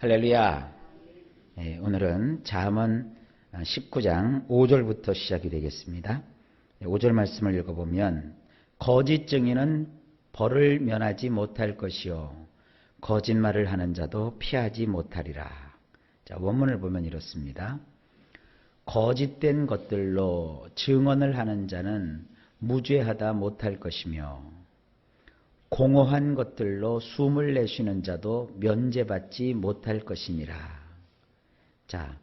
할렐루야. 오늘은 잠언 19장 5절부터 시작이 되겠습니다. 5절 말씀을 읽어보면 거짓 증인은 벌을 면하지 못할 것이요 거짓말을 하는 자도 피하지 못하리라. 자, 원문을 보면 이렇습니다. 거짓된 것들로 증언을 하는 자는 무죄하다 못할 것이며 공허한 것들로 숨을 내쉬는 자도 면제받지 못할 것이니라. 자,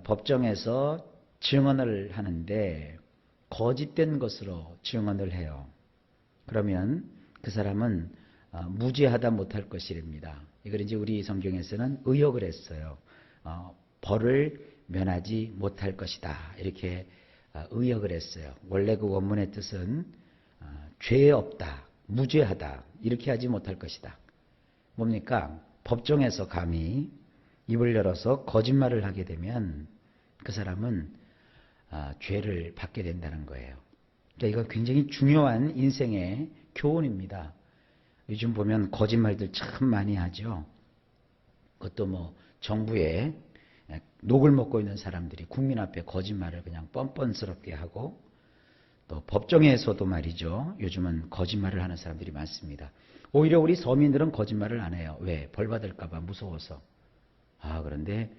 법정에서 증언을 하는데 거짓된 것으로 증언을 해요. 그러면 그 사람은 무죄하다 못할 것이랍니다. 이걸 이제 우리 성경에서는 의역을 했어요. 벌을 면하지 못할 것이다. 이렇게 의역을 했어요. 원래 그 원문의 뜻은 죄 없다. 무죄하다. 이렇게 하지 못할 것이다. 뭡니까? 법정에서 감히 입을 열어서 거짓말을 하게 되면 그 사람은 죄를 받게 된다는 거예요. 그러니까 이건 굉장히 중요한 인생의 교훈입니다. 요즘 보면 거짓말들 참 많이 하죠. 그것도 뭐 정부에 녹을 먹고 있는 사람들이 국민 앞에 거짓말을 그냥 뻔뻔스럽게 하고 또 법정에서도 말이죠. 요즘은 거짓말을 하는 사람들이 많습니다. 오히려 우리 서민들은 거짓말을 안 해요. 왜? 벌 받을까 봐 무서워서. 그런데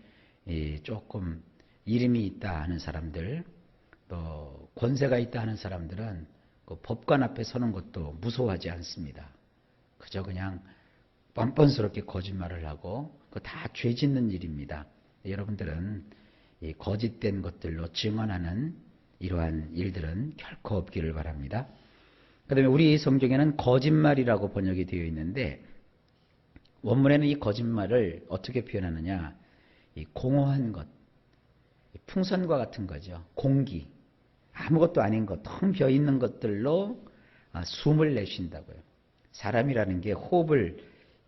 조금 이름이 있다 하는 사람들, 또 권세가 있다 하는 사람들은 그 법관 앞에 서는 것도 무서워하지 않습니다. 그저 그냥 뻔뻔스럽게 거짓말을 하고 그거 다 죄 짓는 일입니다. 여러분들은 이 거짓된 것들로 증언하는 이러한 일들은 결코 없기를 바랍니다. 그 다음에 우리 성경에는 거짓말이라고 번역이 되어 있는데 원문에는 이 거짓말을 어떻게 표현하느냐, 이 공허한 것, 풍선과 같은 거죠. 공기, 아무것도 아닌 것, 텅 비어 있는 것들로 숨을 내쉰다고요. 사람이라는 게 호흡을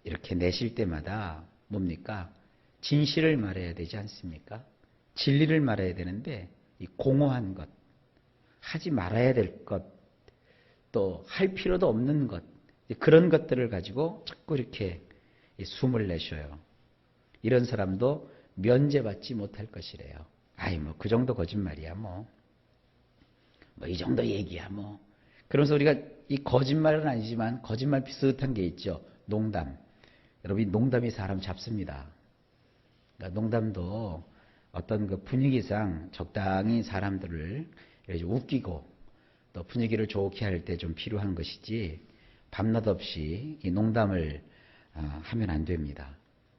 이렇게 내쉴 때마다 뭡니까? 진실을 말해야 되지 않습니까? 진리를 말해야 되는데 이 공허한 것, 하지 말아야 될 것, 또 할 필요도 없는 것, 그런 것들을 가지고 자꾸 이렇게 숨을 내쉬어요. 이런 사람도 면제받지 못할 것이래요. 뭐 그 정도 거짓말이야 뭐 이 정도 얘기야 뭐. 그러면서 우리가 이 거짓말은 아니지만 거짓말 비슷한 게 있죠. 농담. 여러분, 이 농담이 사람 잡습니다. 그러니까 농담도 어떤 그 분위기상 적당히 사람들을 웃기고 또 분위기를 좋게 할 때 좀 필요한 것이지 밤낮 없이 이 농담을 하면 안 됩니다.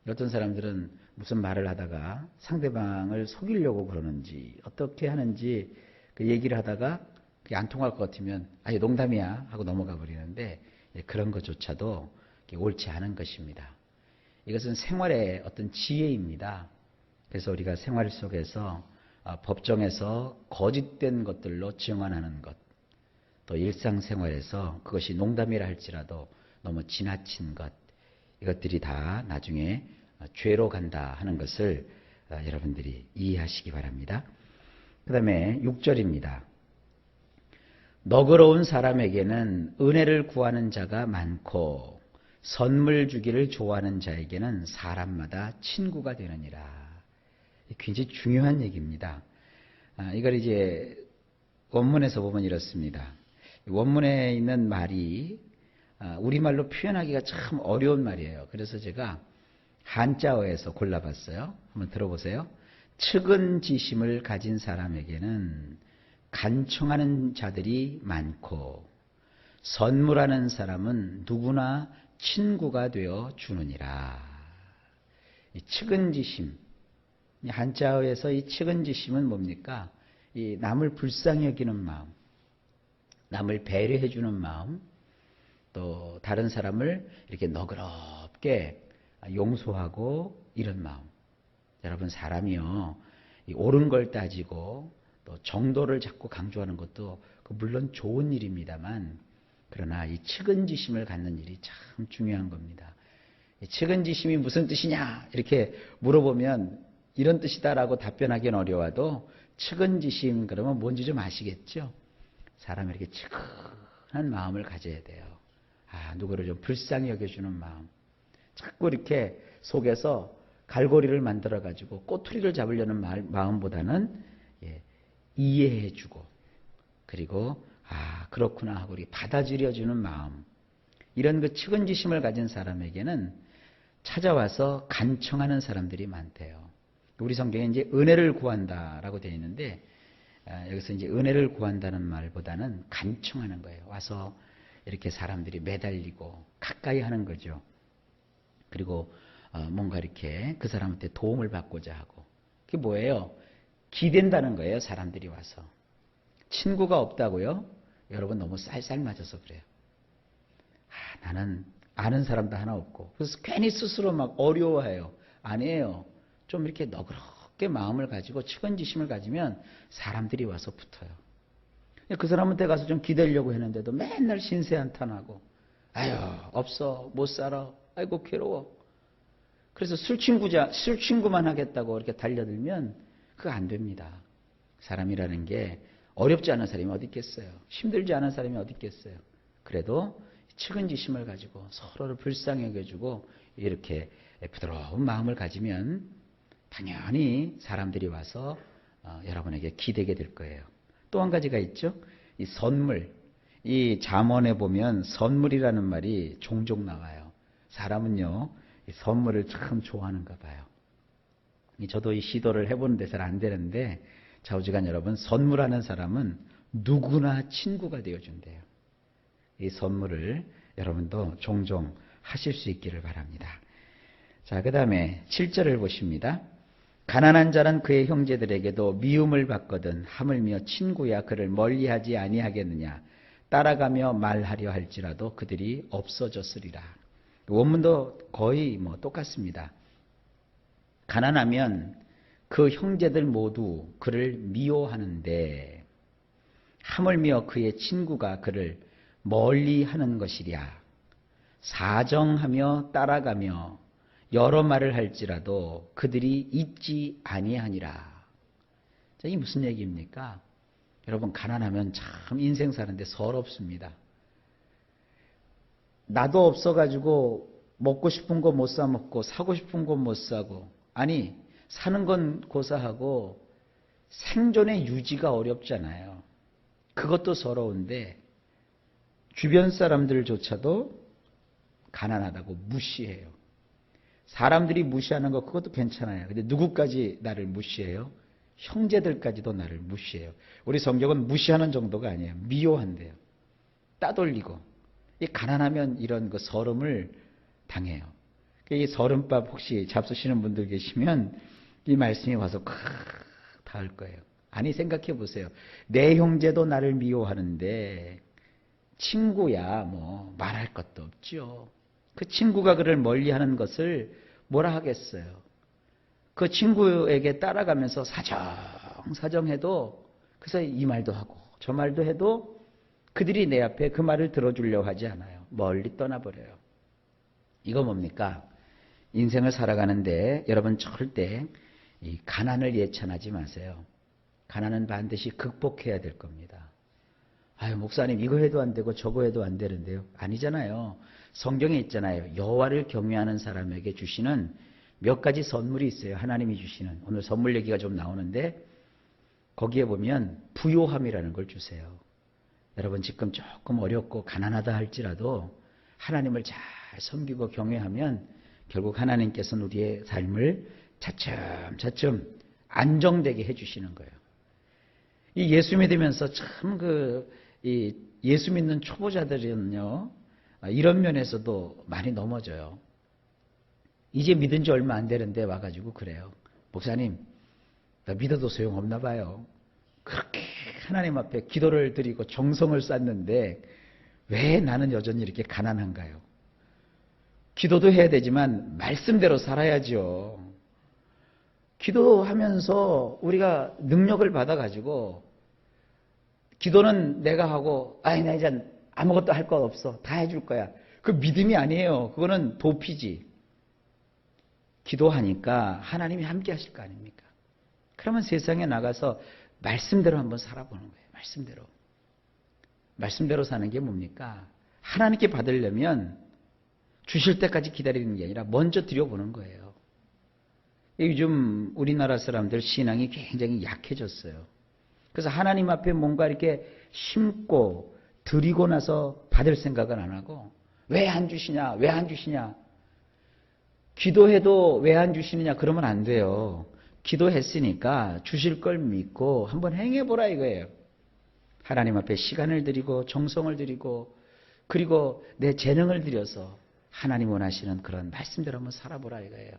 어떤 사람들은 무슨 말을 하다가 상대방을 속이려고 그러는지 어떻게 하는지 그 얘기를 하다가 그게 안 통할 것 같으면 농담이야 하고 넘어가 버리는데 그런 것조차도 옳지 않은 것입니다. 이것은 생활의 어떤 지혜입니다. 그래서 우리가 생활 속에서 법정에서 거짓된 것들로 증언하는 것, 또 일상생활에서 그것이 농담이라 할지라도 너무 지나친 것, 이것들이 다 나중에 죄로 간다 하는 것을 여러분들이 이해하시기 바랍니다. 그 다음에 6절입니다. 너그러운 사람에게는 은혜를 구하는 자가 많고 선물 주기를 좋아하는 자에게는 사람마다 친구가 되느니라. 굉장히 중요한 얘기입니다. 이걸 이제 원문에서 보면 이렇습니다. 원문에 있는 말이 우리말로 표현하기가 참 어려운 말이에요. 그래서 제가 한자어에서 골라봤어요. 한번 들어보세요. 측은지심을 가진 사람에게는 간청하는 자들이 많고 선물하는 사람은 누구나 친구가 되어 주느니라. 이 측은지심, 한자어에서 이 측은지심은 뭡니까? 이 남을 불쌍히 여기는 마음, 남을 배려해 주는 마음, 또 다른 사람을 이렇게 너그럽게 용서하고 이런 마음. 여러분, 사람이요, 이 옳은 걸 따지고 또 정도를 자꾸 강조하는 것도 물론 좋은 일입니다만, 그러나 이 측은지심을 갖는 일이 참 중요한 겁니다. 이 측은지심이 무슨 뜻이냐 이렇게 물어보면 이런 뜻이다라고 답변하기는 어려워도 측은지심 그러면 뭔지 좀 아시겠죠? 사람이 이렇게 측은한 마음을 가져야 돼요. 누구를 좀 불쌍히 여겨주는 마음. 자꾸 이렇게 속에서 갈고리를 만들어가지고 꼬투리를 잡으려는 마음보다는 이해해주고 그리고 그렇구나 하고 우리 받아들여주는 마음, 이런 그 측은지심을 가진 사람에게는 찾아와서 간청하는 사람들이 많대요. 우리 성경에 이제 은혜를 구한다라고 되어 있는데 여기서 이제 은혜를 구한다는 말보다는 간청하는 거예요. 와서 이렇게 사람들이 매달리고 가까이 하는 거죠. 그리고 뭔가 이렇게 그 사람한테 도움을 받고자 하고. 그게 뭐예요? 기댄다는 거예요. 사람들이 와서. 친구가 없다고요? 여러분 너무 쌀쌀 맞아서 그래요. 나는 아는 사람도 하나 없고. 그래서 괜히 스스로 막 어려워해요. 아니에요. 좀 이렇게 너그럽게 마음을 가지고 측은지심을 가지면 사람들이 와서 붙어요. 그 사람한테 가서 좀 기대려고 했는데도 맨날 신세한탄하고 아유 없어 못 살아 아이고 괴로워. 그래서 술친구만 하겠다고 이렇게 달려들면 그거 안 됩니다. 사람이라는 게 어렵지 않은 사람이 어디 있겠어요. 힘들지 않은 사람이 어디 있겠어요. 그래도 측은지심을 가지고 서로를 불쌍히 여겨주고 이렇게 부드러운 마음을 가지면 당연히 사람들이 와서 여러분에게 기대게 될 거예요. 또 한 가지가 있죠. 이 선물. 이 잠언에 보면 선물이라는 말이 종종 나와요. 사람은요, 이 선물을 참 좋아하는가 봐요. 저도 이 시도를 해보는데 잘 안 되는데, 좌우지간 여러분, 선물하는 사람은 누구나 친구가 되어준대요. 이 선물을 여러분도 종종 하실 수 있기를 바랍니다. 자, 그 다음에 7절을 보십니다. 가난한 자는 그의 형제들에게도 미움을 받거든 하물며 친구야 그를 멀리하지 아니하겠느냐. 따라가며 말하려 할지라도 그들이 없어졌으리라. 원문도 거의 똑같습니다. 가난하면 그 형제들 모두 그를 미워하는데 하물며 그의 친구가 그를 멀리하는 것이랴. 사정하며 따라가며 여러 말을 할지라도 그들이 잊지 아니하니라. 자, 이게 무슨 얘기입니까? 여러분 가난하면 참 인생 사는데 서럽습니다. 나도 없어가지고 먹고 싶은 거 못 사 먹고 사고 싶은 거 못 사고 아니 사는 건 고사하고 생존의 유지가 어렵잖아요. 그것도 서러운데 주변 사람들조차도 가난하다고 무시해요. 사람들이 무시하는 거 그것도 괜찮아요. 근데 누구까지 나를 무시해요? 형제들까지도 나를 무시해요. 우리 성경은 무시하는 정도가 아니에요. 미워한대요. 따돌리고. 이 가난하면 이런 그 서름을 당해요. 이 서름밥 혹시 잡수시는 분들 계시면 이 말씀이 와서 닿을 거예요. 아니 생각해 보세요. 내 형제도 나를 미워하는데 친구야 뭐 말할 것도 없죠. 그 친구가 그를 멀리하는 것을 뭐라 하겠어요. 그 친구에게 따라가면서 사정해도 그래서 이 말도 하고 저 말도 해도 그들이 내 앞에 그 말을 들어주려고 하지 않아요. 멀리 떠나버려요. 이거 뭡니까? 인생을 살아가는데 여러분 절대 이 가난을 예찬하지 마세요. 가난은 반드시 극복해야 될 겁니다. 아유 목사님 이거 해도 안 되고 저거 해도 안 되는데요. 아니잖아요. 성경에 있잖아요. 여호와를 경외하는 사람에게 주시는 몇 가지 선물이 있어요. 하나님이 주시는. 오늘 선물 얘기가 좀 나오는데 거기에 보면 부요함이라는 걸 주세요. 여러분 지금 조금 어렵고 가난하다 할지라도 하나님을 잘 섬기고 경외하면 결국 하나님께서는 우리의 삶을 차츰차츰 안정되게 해주시는 거예요. 이 예수 믿으면서 참 이 예수 믿는 초보자들은요, 이런 면에서도 많이 넘어져요. 이제 믿은 지 얼마 안 되는데 와가지고 그래요. 목사님, 나 믿어도 소용없나 봐요. 그렇게 하나님 앞에 기도를 드리고 정성을 쌌는데 왜 나는 여전히 이렇게 가난한가요? 기도도 해야 되지만 말씀대로 살아야죠. 기도하면서 우리가 능력을 받아가지고 기도는 내가 하고 나 이제 아무것도 할 거 없어. 다 해줄 거야. 그 믿음이 아니에요. 그거는 도피지. 기도하니까 하나님이 함께 하실 거 아닙니까? 그러면 세상에 나가서 말씀대로 한번 살아보는 거예요. 말씀대로. 말씀대로 사는 게 뭡니까? 하나님께 받으려면 주실 때까지 기다리는 게 아니라 먼저 드려보는 거예요. 요즘 우리나라 사람들 신앙이 굉장히 약해졌어요. 그래서 하나님 앞에 뭔가 이렇게 심고 드리고 나서 받을 생각은 안 하고 왜 안 주시냐, 왜 안 주시냐. 기도해도 왜 안 주시느냐 그러면 안 돼요. 기도했으니까 주실 걸 믿고 한번 행해보라 이거예요. 하나님 앞에 시간을 드리고 정성을 드리고 그리고 내 재능을 들여서 하나님 원하시는 그런 말씀대로 한번 살아보라 이거예요.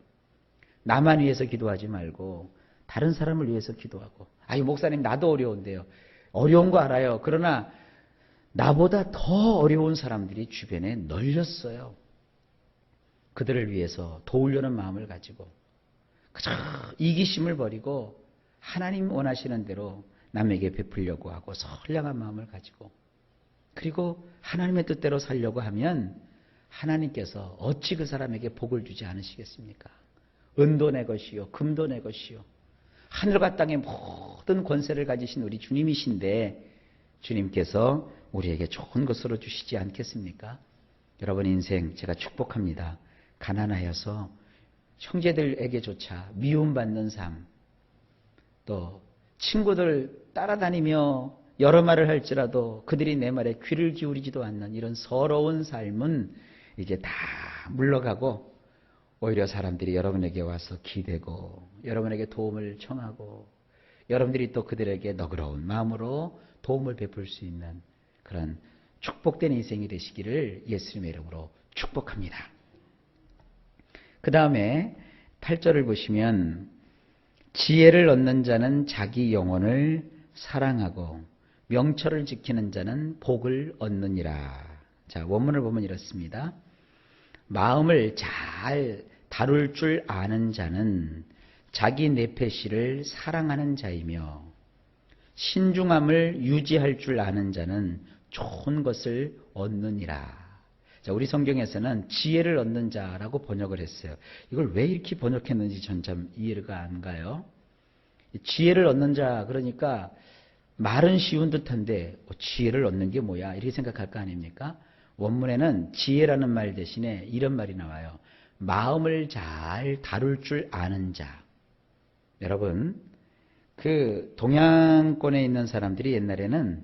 나만 위해서 기도하지 말고 다른 사람을 위해서 기도하고 아유 목사님 나도 어려운데요. 어려운 거 알아요. 그러나 나보다 더 어려운 사람들이 주변에 널렸어요. 그들을 위해서 도우려는 마음을 가지고 그저 이기심을 버리고 하나님 원하시는 대로 남에게 베풀려고 하고 선량한 마음을 가지고 그리고 하나님의 뜻대로 살려고 하면 하나님께서 어찌 그 사람에게 복을 주지 않으시겠습니까? 은도 내 것이요 금도 내 것이요 하늘과 땅의 모든 권세를 가지신 우리 주님이신데 주님께서 우리에게 좋은 것으로 주시지 않겠습니까? 여러분 인생 제가 축복합니다. 가난하여서 형제들에게조차 미움받는 삶, 또 친구들 따라다니며 여러 말을 할지라도 그들이 내 말에 귀를 기울이지도 않는 이런 서러운 삶은 이제 다 물러가고 오히려 사람들이 여러분에게 와서 기대고 여러분에게 도움을 청하고 여러분들이 또 그들에게 너그러운 마음으로 도움을 베풀 수 있는 그런 축복된 인생이 되시기를 예수님의 이름으로 축복합니다. 그 다음에 8절을 보시면 지혜를 얻는 자는 자기 영혼을 사랑하고 명철을 지키는 자는 복을 얻느니라. 자, 원문을 보면 이렇습니다. 마음을 잘 다룰 줄 아는 자는 자기 내페시를 사랑하는 자이며 신중함을 유지할 줄 아는 자는 좋은 것을 얻느니라. 자, 우리 성경에서는 지혜를 얻는 자라고 번역을 했어요. 이걸 왜 이렇게 번역했는지 전 참 이해가 안 가요. 지혜를 얻는 자 그러니까 말은 쉬운 듯한데 지혜를 얻는 게 뭐야 이렇게 생각할 거 아닙니까? 원문에는 지혜라는 말 대신에 이런 말이 나와요. 마음을 잘 다룰 줄 아는 자. 여러분 그 동양권에 있는 사람들이 옛날에는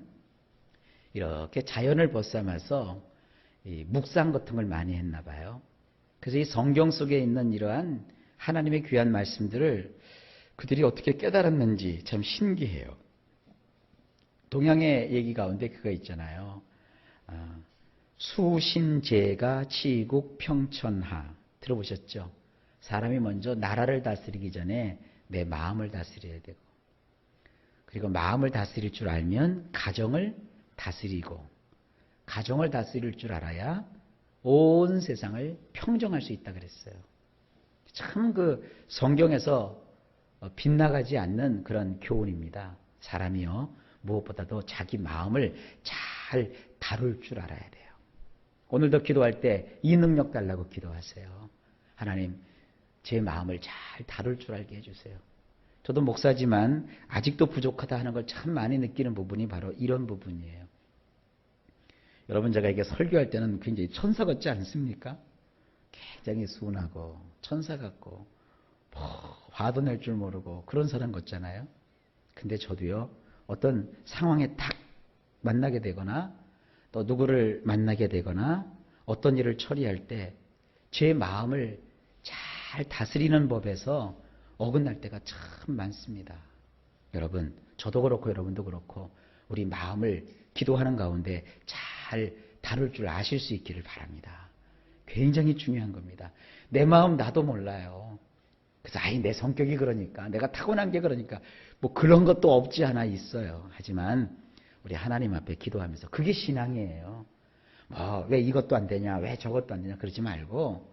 이렇게 자연을 벗삼아서 묵상 같은 걸 많이 했나 봐요. 그래서 이 성경 속에 있는 이러한 하나님의 귀한 말씀들을 그들이 어떻게 깨달았는지 참 신기해요. 동양의 얘기 가운데 그거 있잖아요. 수신제가 치국 평천하 들어보셨죠? 사람이 먼저 나라를 다스리기 전에 내 마음을 다스려야 되고 그리고 마음을 다스릴 줄 알면 가정을 다스리고 가정을 다스릴 줄 알아야 온 세상을 평정할 수 있다 그랬어요. 참 그 성경에서 빗나가지 않는 그런 교훈입니다. 사람이요 무엇보다도 자기 마음을 잘 다룰 줄 알아야 돼요. 오늘도 기도할 때 이 능력 달라고 기도하세요. 하나님 제 마음을 잘 다룰 줄 알게 해주세요. 저도 목사지만 아직도 부족하다 하는 걸 참 많이 느끼는 부분이 바로 이런 부분이에요. 여러분 제가 이게 설교할 때는 굉장히 천사 같지 않습니까? 굉장히 순하고 천사 같고 화도 낼 줄 모르고 그런 사람 같잖아요. 근데 저도요 어떤 상황에 딱 만나게 되거나 또 누구를 만나게 되거나 어떤 일을 처리할 때 제 마음을 잘 다스리는 법에서 어긋날 때가 참 많습니다. 여러분 저도 그렇고 여러분도 그렇고 우리 마음을 기도하는 가운데 잘 다룰 줄 아실 수 있기를 바랍니다. 굉장히 중요한 겁니다. 내 마음 나도 몰라요. 그래서 내 성격이 그러니까 내가 타고난 게 그러니까 뭐 그런 것도 없지 않아 있어요. 하지만 우리 하나님 앞에 기도하면서 그게 신앙이에요. 왜 이것도 안 되냐 왜 저것도 안 되냐 그러지 말고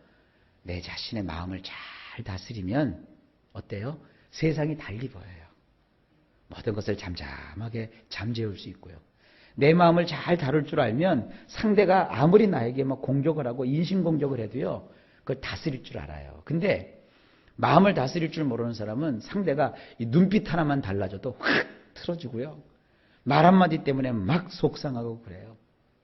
내 자신의 마음을 잘 다스리면 어때요? 세상이 달리 보여요. 모든 것을 잠잠하게 잠재울 수 있고요. 내 마음을 잘 다룰 줄 알면 상대가 아무리 나에게 공격을 하고 인신공격을 해도요 그걸 다스릴 줄 알아요. 근데 마음을 다스릴 줄 모르는 사람은 상대가 이 눈빛 하나만 달라져도 확 틀어지고요. 말 한마디 때문에 막 속상하고 그래요.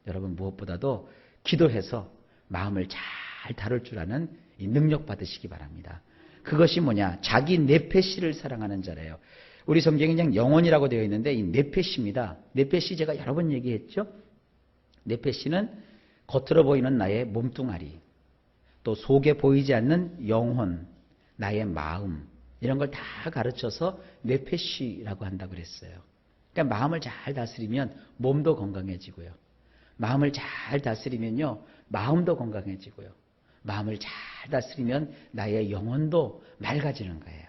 여러분 무엇보다도 기도해서 마음을 잘 다룰 줄 아는 이 능력 받으시기 바랍니다. 그것이 뭐냐? 자기 네페시를 사랑하는 자래요. 우리 성경에 그냥 영혼이라고 되어 있는데 이 네페시입니다. 네페시 제가 여러 번 얘기했죠. 네페시는 겉으로 보이는 나의 몸뚱아리, 또 속에 보이지 않는 영혼, 나의 마음, 이런 걸 다 가르쳐서 네페시라고 한다고 그랬어요. 그러니까 마음을 잘 다스리면 몸도 건강해지고요. 마음을 잘 다스리면요, 마음도 건강해지고요. 마음을 잘 다스리면 나의 영혼도 맑아지는 거예요.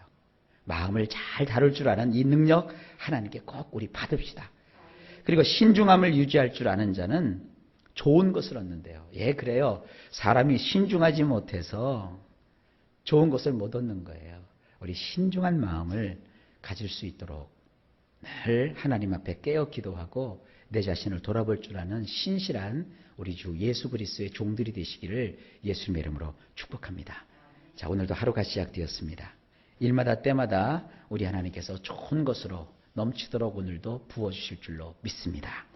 마음을 잘 다룰 줄 아는 이 능력 하나님께 꼭 우리 받읍시다. 그리고 신중함을 유지할 줄 아는 자는 좋은 것을 얻는데요. 예, 그래요. 사람이 신중하지 못해서 좋은 것을 못 얻는 거예요. 우리 신중한 마음을 가질 수 있도록 늘 하나님 앞에 깨어 기도하고 내 자신을 돌아볼 줄 아는 신실한 우리 주 예수 그리스도의 종들이 되시기를 예수님의 이름으로 축복합니다. 자, 오늘도 하루가 시작되었습니다. 일마다 때마다 우리 하나님께서 좋은 것으로 넘치도록 오늘도 부어주실 줄로 믿습니다.